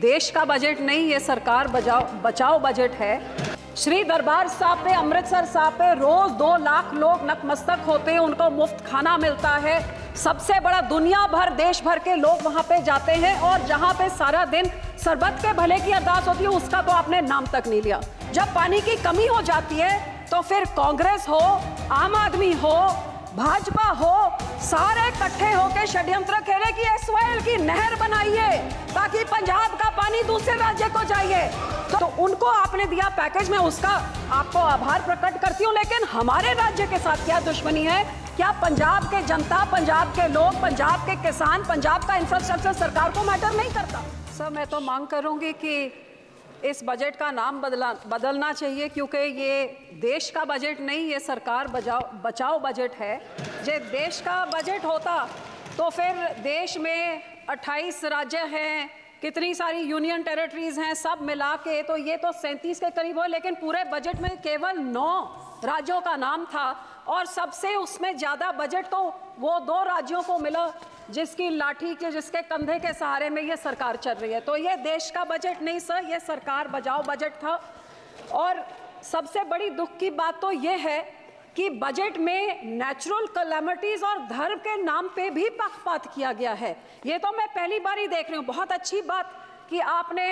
देश का बजट नहीं, ये सरकार बचाओ बजट है। श्री दरबार साहब पे, अमृतसर साहब पे रोज 2 लाख लोग नतमस्तक होते हैं, उनको मुफ्त खाना मिलता है। सबसे बड़ा दुनिया भर, देश भर के लोग वहां पे जाते हैं और जहां पे सारा दिन सरबत के भले की अरदास होती है, उसका तो आपने नाम तक नहीं लिया। जब पानी की कमी हो जाती है तो फिर कांग्रेस हो, आम आदमी हो, भाजपा हो, सारे इकट्ठे होकर षड्यंत्र खेले कि एसवाईएल की नहर बनाइए ताकि पंजाब का पानी दूसरे राज्य को जाइए। तो उनको आपने दिया पैकेज में, उसका आपको आभार प्रकट करती हूँ, लेकिन हमारे राज्य के साथ क्या दुश्मनी है? क्या पंजाब के जनता, पंजाब के लोग, पंजाब के किसान, पंजाब का इंफ्रास्ट्रक्चर सरकार को मैटर नहीं करता? सर, मैं तो मांग करूंगी कि इस बजट का नाम बदलना चाहिए, क्योंकि ये देश का बजट नहीं, ये सरकार बचाओ बजट है। जो देश का बजट होता तो फिर देश में 28 राज्य हैं, कितनी सारी यूनियन टेरिटरीज हैं, सब मिला के तो ये तो 37 के करीब हो, लेकिन पूरे बजट में केवल 9 राज्यों का नाम था और सबसे उसमें ज़्यादा बजट तो वो 2 राज्यों को मिला जिसकी लाठी के, जिसके कंधे के सहारे में ये सरकार चल रही है। तो ये देश का बजट नहीं सर, ये सरकार बचाओ बजट था। और सबसे बड़ी दुख की बात तो ये है कि बजट में नेचुरल कैलेमिटीज और धर्म के नाम पे भी पक्षपात किया गया है। ये तो मैं पहली बार ही देख रही हूँ। बहुत अच्छी बात कि आपने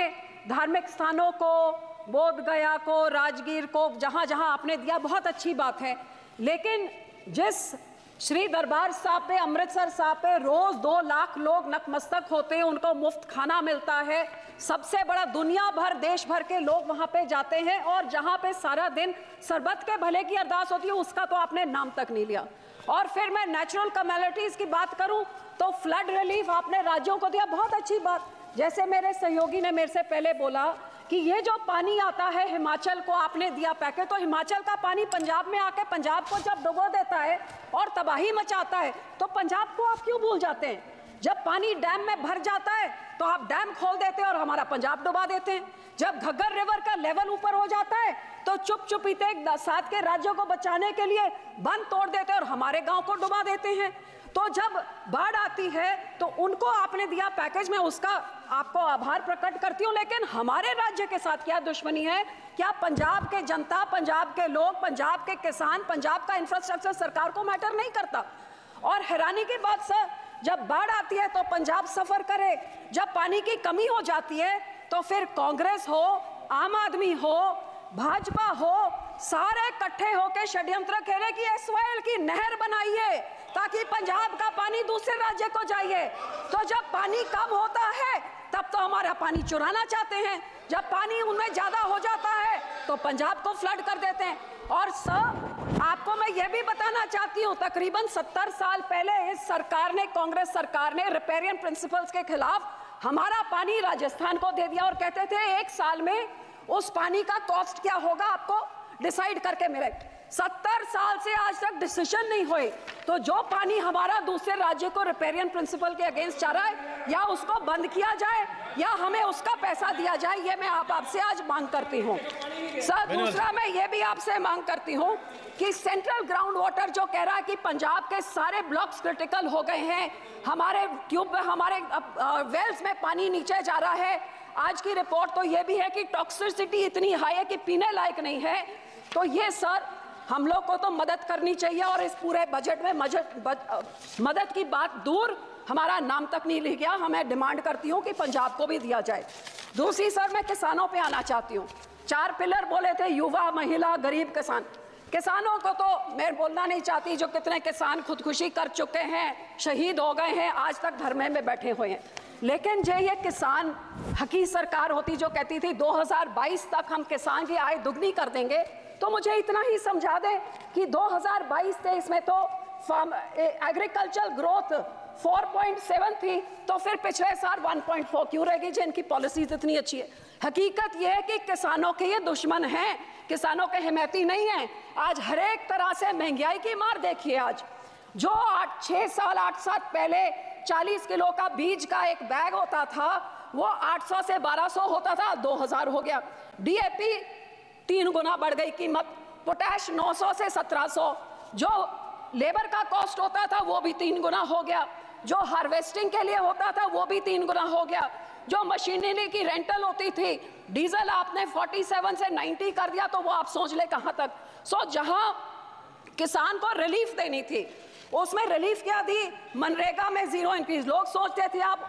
धार्मिक स्थानों को, बोध गया को, राजगीर को, जहाँ जहाँ आपने दिया, बहुत अच्छी बात है। लेकिन जिस श्री दरबार साहब पे, अमृतसर साहब पे रोज 2 लाख लोग नतमस्तक होते हैं, उनको मुफ्त खाना मिलता है। सबसे बड़ा दुनिया भर, देश भर के लोग वहां पे जाते हैं और जहां पे सारा दिन सरबत के भले की अरदास होती है, उसका तो आपने नाम तक नहीं लिया। और फिर मैं नेचुरल कैलेमिटीज की बात करूं तो फ्लड रिलीफ आपने राज्यों को दिया, बहुत अच्छी बात। जैसे मेरे सहयोगी ने मेरे से पहले बोला कि ये जो पानी आता है हिमाचल को आपने दिया पैकेज, तो हिमाचल का पानी पंजाब में आके पंजाब को जब डुबो देता है और तबाही मचाता है, तो पंजाब को आप क्यों भूल जाते हैं? जब पानी डैम में भर जाता है तो आप डैम खोल देते हैं और हमारा पंजाब डुबा देते हैं। जब घग्गर रिवर का लेवल ऊपर हो जाता है तो चुप-चुपीते 7 के राज्यों को बचाने के लिए बंद तोड़ देते हैं और हमारे गांव को डुबा देते हैं। तो जब बाढ़ आती है तो उनको आपने दिया पैकेज में, उसका आपको आभार प्रकट करती हूँ, लेकिन हमारे राज्य के साथ क्या दुश्मनी है? क्या पंजाब के जनता, पंजाब के लोग, पंजाब के किसान, पंजाब का इंफ्रास्ट्रक्चर सरकार को मैटर नहीं करता? और हैरानी की बात सर, जब बाढ़ आती है तो पंजाब सफर करे, जब पानी की कमी हो जाती है तो फिर कांग्रेस हो, आम आदमी हो, भाजपा हो, सारे इकट्ठे होकर षड्यंत्र खेले कि एसवाईएल की नहर बनाइए ताकि पंजाब का पानी दूसरे राज्य को जाइए। तो जब पानी कम होता है तब तो हमारा पानी चुराना चाहते हैं, जब पानी उनमें ज्यादा हो जाता है तो पंजाब को फ्लड कर देते हैं। और सर, आपको मैं ये भी बताना चाहती हूँ, तकरीबन 70 साल पहले इस सरकार ने, कांग्रेस सरकार ने रिपेरियन प्रिंसिपल्स के खिलाफ हमारा पानी राजस्थान को दे दिया और कहते थे 1 साल में उस पानी का कॉस्ट क्या होगा आपको डिसाइड करके मिले। 70 साल से आज तक डिसीजन नहीं हुए। तो जो पानी हमारा दूसरे राज्य को रिपेरियन प्रिंसिपल के अगेंस्ट जा रहा है, या उसको बंद किया जाए या हमें उसका पैसा दिया जाए, ये मैं आपसे आज मांग करती हूँ। सर, दूसरा मैं ये भी आपसे मांग करती हूँ कि सेंट्रल ग्राउंड वाटर जो कह रहा है कि पंजाब के सारे ब्लॉक्स क्रिटिकल हो गए हैं, हमारे ट्यूब में, हमारे वेल्स में पानी नीचे जा रहा है। आज की रिपोर्ट तो ये भी है कि टॉक्सिसिटी इतनी हाई है कि पीने लायक नहीं है। तो ये सर, हम लोग को तो मदद करनी चाहिए और इस पूरे बजट में मदद की बात दूर, हमारा नाम तक नहीं लिया गया। हमें डिमांड करती हूँ कि पंजाब को भी दिया जाए। दूसरी सर, मैं किसानों पे आना चाहती हूँ। 4 पिलर बोले थे, युवा, महिला, गरीब, किसान। किसानों को तो मैं बोलना नहीं चाहती, जो कितने किसान खुदकुशी कर चुके हैं, शहीद हो गए हैं, आज तक धरने में बैठे हुए हैं। लेकिन जो ये किसान हकी सरकार होती जो कहती थी 2022 तक हम किसान की आय दुगनी कर देंगे, तो मुझे इतना ही समझा दे कि 2022-23 में तो एग्रीकल्चर ग्रोथ 4.7 थी, तो फिर पिछले साल 1.4 क्यों रहेगी जिनकी पॉलिसीज इतनी अच्छी है? हकीकत यह है कि किसानों के ये दुश्मन हैं, किसानों के हिमैती नहीं हैं। आज हर एक तरह से महंगाई की मार देखिए। आज जो 8 साल पहले 40 किलो का बीज का एक बैग होता था, वो 800 से 1200 होता था, 2000 हो गया। डीएपी 3 गुना बढ़ गई कीमत, पोटैश 900 से 1700, जो लेबर का कॉस्ट होता था वो भी 3 गुना हो गया, जो हार्वेस्टिंग के लिए होता था वो भी 3 गुना हो गया, जो मशीनरी की रेंटल होती थी, डीजल आपने 47 से 90 कर दिया, तो वो आप सोच ले कहां तक। सो जहां किसान को रिलीफ देनी थी, उसमें रिलीफ क्या दी? मनरेगा में जीरो इंक्रीज। लोग सोचते थे आप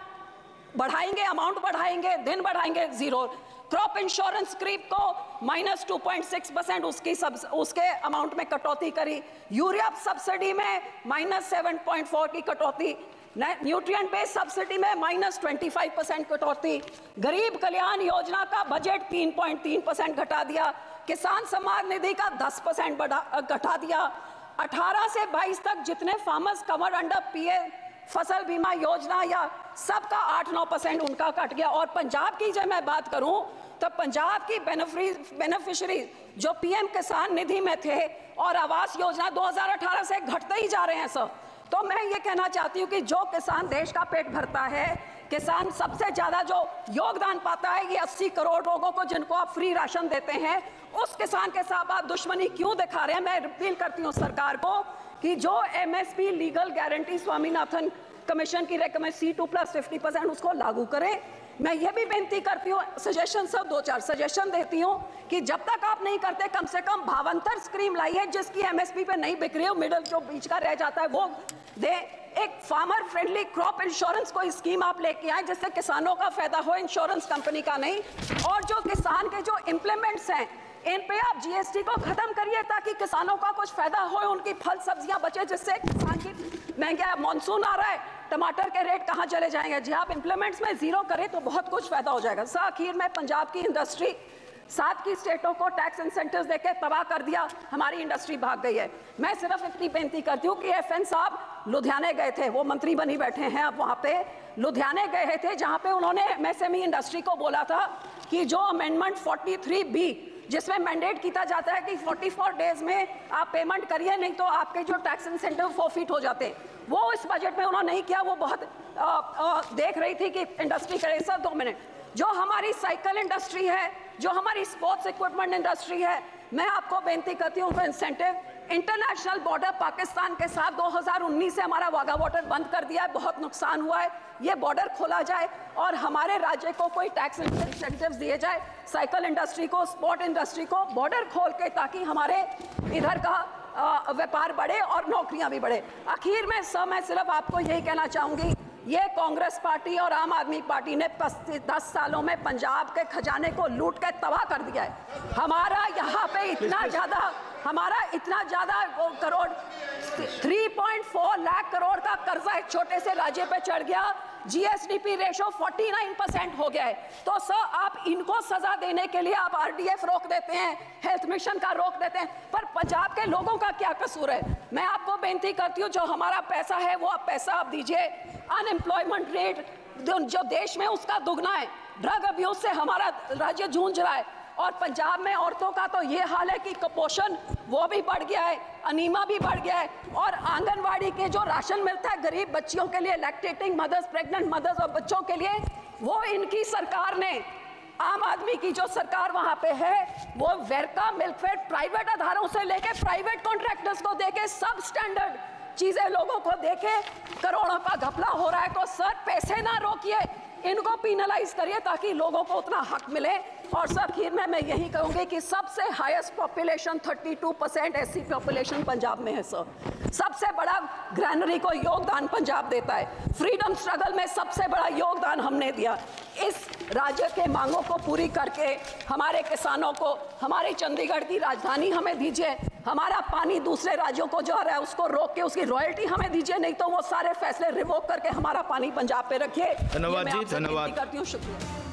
बढ़ाएंगे, अमाउंट बढ़ाएंगे, दिन बढ़ाएंगे, जीरो। क्रॉप इंश्योरेंस क्रीप को -2.6% उसके अमाउंट में कटौती करी। यूरिया सब्सिडी में -7.4 की कटौती। न्यूट्रिएंट बेस्ड सब्सिडी में -25% कटौती। गरीब कल्याण योजना का बजट 3.3% घटा दिया। किसान सम्मान निधि का 10% घटा दिया। 18 से 22 तक जितने फार्मर्स कवर अंडर पीए फसल बीमा योजना या सबका 8-9% उनका कट गया। और पंजाब की जब मैं बात करूं तो पंजाब की बेनिफिशियरी जो पीएम किसान निधि में थे और आवास योजना 2018 से घटते ही जा रहे हैं सर। तो मैं ये कहना चाहती हूँ कि जो किसान देश का पेट भरता है, किसान सबसे ज्यादा जो योगदान पाता है, ये 80 करोड़ लोगों को जिनको आप फ्री राशन देते हैं, उस किसान के साथ आप दुश्मनी क्यों दिखा रहे हैं? मैं अपील करती हूँ सरकार को कि जो MSP legal guarantee Swaminathan commission की रेकमेंड C2+50% उसको लागू करें। मैं ये भी बेनती करती हूँ, सजेशन सब 2-4 सजेशन देती हूँ कि जब तक आप नहीं करते, कम से कम भावांतर स्कीम लाइए जिसकी एमएसपी पे नहीं बिक रही हो, मिडल जो बीच का रह जाता है वो दे। एक फार्मर फ्रेंडली क्रॉप इंश्योरेंस कोई स्कीम आप लेके आए जिससे किसानों का फायदा हो, इंश्योरेंस कंपनी का नहीं। और जो किसान के जो इम्प्लीमेंट्स हैं, इन पे आप जीएसटी को खत्म करिए ताकि किसानों का कुछ फायदा हो, उनकी फल सब्जियां बचे, जिससे किसान की महंगा मॉनसून आ रहा है, टमाटर के रेट कहां चले जाएंगे। जी आप इम्प्लीमेंट्स में जीरो करें तो बहुत कुछ फायदा हो जाएगा। सर आखिर में पंजाब की इंडस्ट्री 7 की स्टेटों को टैक्स इंसेंटिव्स देके तबाह कर दिया, हमारी इंडस्ट्री भाग गई है। मैं सिर्फ इतनी बेनती करती हूँ कि FN साहब लुधियाने गए थे, वो मंत्री बनी बैठे हैं अब, वहाँ पे लुधियाने गए थे जहाँ पे उन्होंने MSME इंडस्ट्री को बोला था कि जो अमेंडमेंट 43B जिसमें मैंडेट किया जाता है कि 44 डेज में आप पेमेंट करिए, नहीं तो आपके जो टैक्स इंसेंटिव फॉरफिट हो जाते हैं, वो इस बजट में उन्होंने नहीं किया। वो बहुत देख रही थी कि इंडस्ट्री करे। सर 2 मिनट, जो हमारी साइकिल इंडस्ट्री है, जो हमारी स्पोर्ट्स इक्विपमेंट इंडस्ट्री है, मैं आपको बेनती करती हूँ इंसेंटिव। इंटरनेशनल बॉर्डर पाकिस्तान के साथ 2019 से हमारा वाघा बॉर्डर बंद कर दिया है, बहुत नुकसान हुआ है। ये बॉर्डर खोला जाए और हमारे राज्य को कोई टैक्स इंसेंटिव्स दिए जाए, साइकिल इंडस्ट्री को, स्पोर्ट इंडस्ट्री को बॉर्डर खोल के, ताकि हमारे इधर का व्यापार बढ़े और नौकरियां भी बढ़े। आखिर में सर मैं सिर्फ आपको यही कहना चाहूंगी, ये कांग्रेस पार्टी और आम आदमी पार्टी ने 10 सालों में पंजाब के खजाने को लूट के तबाह कर दिया है। हमारा यहाँ पे इतना ज्यादा करोड़ 3.4 लाख करोड़ का कर्जा एक छोटे से राज्य पे चढ़ गया। GSDP रेशो 49% हो गया है। तो सर आप इनको सजा देने के लिए आप RDF रोक देते हैं, हेल्थ मिशन का रोक देते हैं, पर पंजाब के लोगों का क्या कसूर है? मैं आपको बेनती करती हूँ, जो हमारा पैसा है वो आप पैसा आप दीजिए। अनएम्प्लॉयमेंट रेट जो देश में उसका दुगना है, ड्रग अब्यूज से हमारा राज्य जूझ रहा है, और पंजाब में औरतों का तो ये हाल है कि कुपोषण वो भी बढ़ गया है, अनीमा भी बढ़ गया है, और आंगनवाड़ी के जो राशन मिलता है गरीब बच्चियों के लिए, लैक्टेटिंग मदर्स, प्रेग्नेंट मदर्स और बच्चों के लिए, वो इनकी सरकार ने, आम आदमी की जो सरकार वहां पे है, वो वेरका मिल्कफेड प्राइवेट आधारों से लेके प्राइवेट कॉन्ट्रैक्टर्स को देके सब स्टैंडर्ड चीजें लोगों को देके करोड़ों का घपला हो रहा है। तो सर पैसे ना रोकिए, इनको पिनलाइज करिए ताकि लोगों को उतना हक मिले। और सर आखिर में मैं यही कहूंगी कि सबसे highest population 32% SC population Punjab में है सर। सबसे बड़ा ग्रैनरी को योगदान पंजाब देता है। फ्रीडम स्ट्रगल में सबसे बड़ा योगदान हमने दिया। इस राज्य के मांगों को पूरी करके हमारे किसानों को हमारी चंडीगढ़ की राजधानी हमें दीजिए, हमारा पानी दूसरे राज्यों को जो आ रहा है उसको रोक के उसकी रॉयल्टी हमें दीजिए, नहीं तो वो सारे फैसले रिवोक करके हमारा पानी पंजाब पे रखिए। धन्यवाद जी, धन्यवाद करती हूँ, शुक्रिया।